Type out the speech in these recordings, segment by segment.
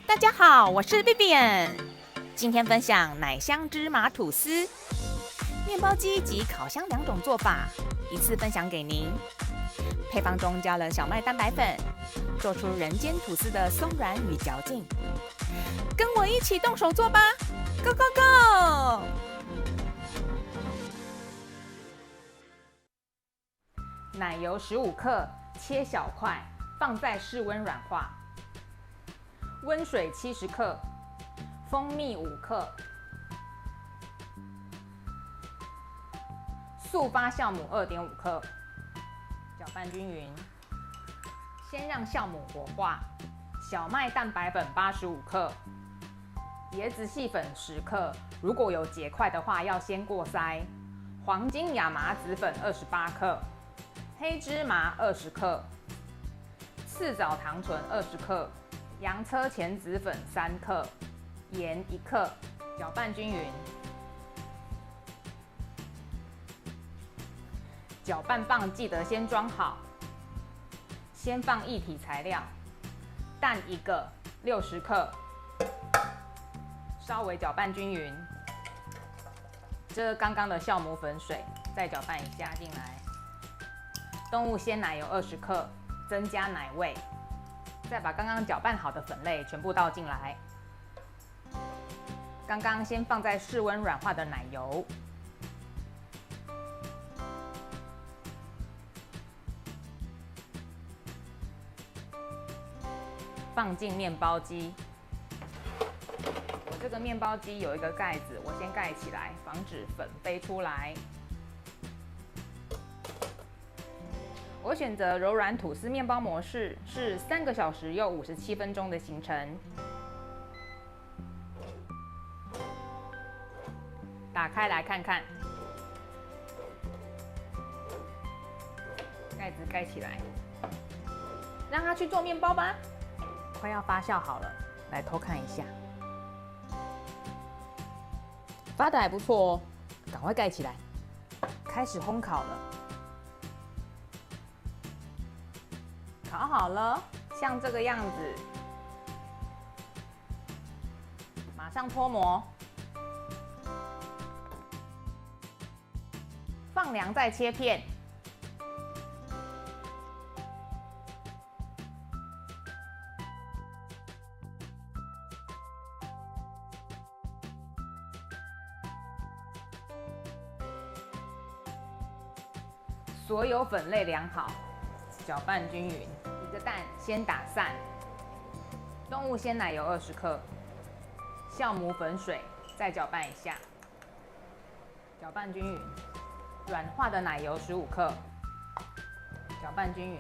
大家好，我是 Vivian， 今天分享奶香芝麻吐司、面包机及烤箱2种做法，一次分享给您。配方中加了小麦蛋白粉，做出人间吐司的松软与嚼劲。跟我一起动手做吧 ，Go Go Go！ 奶油15克，切小块，放在室温软化。温水70克，蜂蜜5克，速发酵母2.5克，搅拌均匀。先让酵母活化，小麦蛋白粉85克，椰子细粉10克，如果有结块的话要先过筛。黄金亚麻籽粉28克，黑芝麻20克，赤藻糖醇20克。洋车前籽粉3克，盐1克，搅拌均匀。搅拌棒记得先装好，先放液体材料，蛋1个，60克，稍微搅拌均匀。这刚刚的酵母粉水再搅拌一下进来。动物鲜奶油20克，增加奶味。再把刚刚搅拌好的粉类全部倒进来。刚刚先放在室温软化的奶油，放进面包机。我这个面包机有一个盖子，我先盖起来，防止粉飞出来。我选择柔软吐司面包模式，是3个小时又57分钟的行程。打开来看看，盖子盖起来，让它去做面包吧。快要发酵好了，来偷看一下，发的还不错哦，赶快盖起来。开始烘烤了。烤好了，像这个样子，马上脱模，放凉再切片。所有粉类量好，搅拌均匀。一个蛋先打散，动物鲜奶油20克，酵母粉水再搅拌一下，搅拌均匀。软化的奶油15克，搅拌均匀。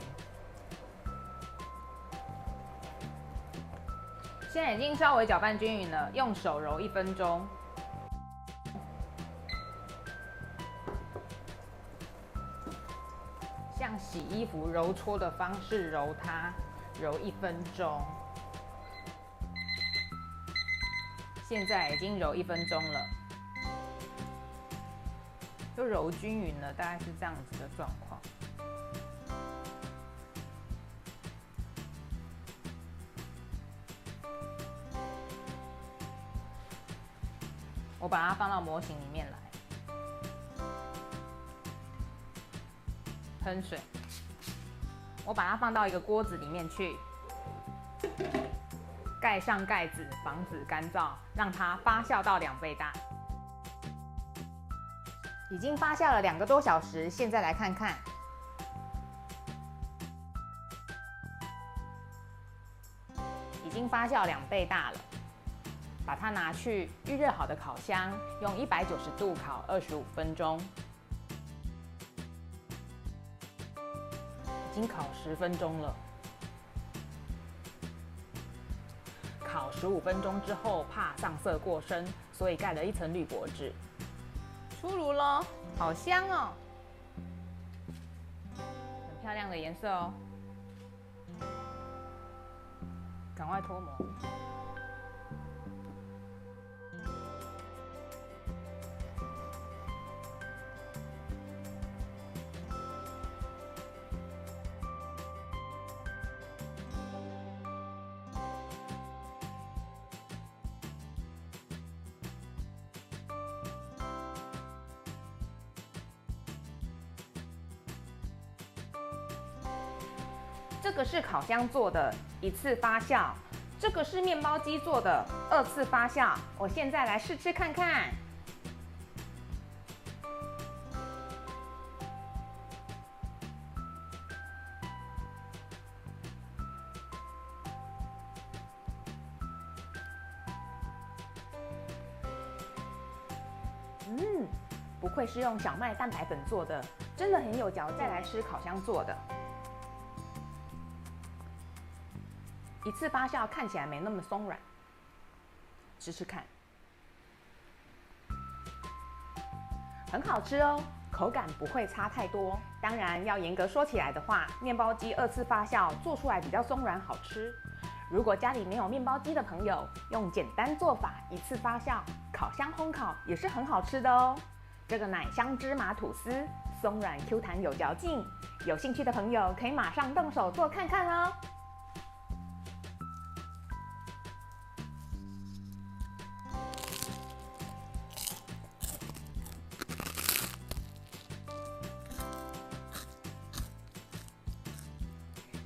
现在已经稍微搅拌均匀了，用手揉1分钟。像洗衣服揉搓的方式揉它，揉1分钟。现在已经揉1分钟了，都揉均匀了，大概是这样子的状况。我把它放到模型里面来。喷水，我把它放到一个锅子里面去，盖上盖子，防止干燥，让它发酵到2倍大。已经发酵了2个多小时，现在来看看，已经发酵2倍大了。把它拿去预热好的烤箱，用190度烤25分钟。已经烤10分钟了，烤15分钟之后，怕上色过深，所以盖了1层铝箔纸。出炉咯，好香哦，很漂亮的颜色哦。赶快脱模。这个是烤箱做的1次发酵，这个是面包机做的2次发酵。我现在来试吃看看。不愧是用小麦蛋白粉做的，真的很有嚼劲。再来吃烤箱做的，1次发酵看起来没那么松软，吃吃看，很好吃哦，口感不会差太多。当然要严格说起来的话，面包机2次发酵做出来比较松软好吃。如果家里没有面包机的朋友，用简单做法1次发酵，烤箱烘烤也是很好吃的哦。这个奶香芝麻吐司，松软 Q 弹有嚼劲，有兴趣的朋友可以马上动手做看看哦。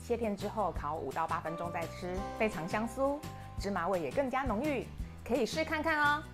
切片之后烤5到8分钟再吃，非常香酥，芝麻味也更加浓郁，可以试看看哦。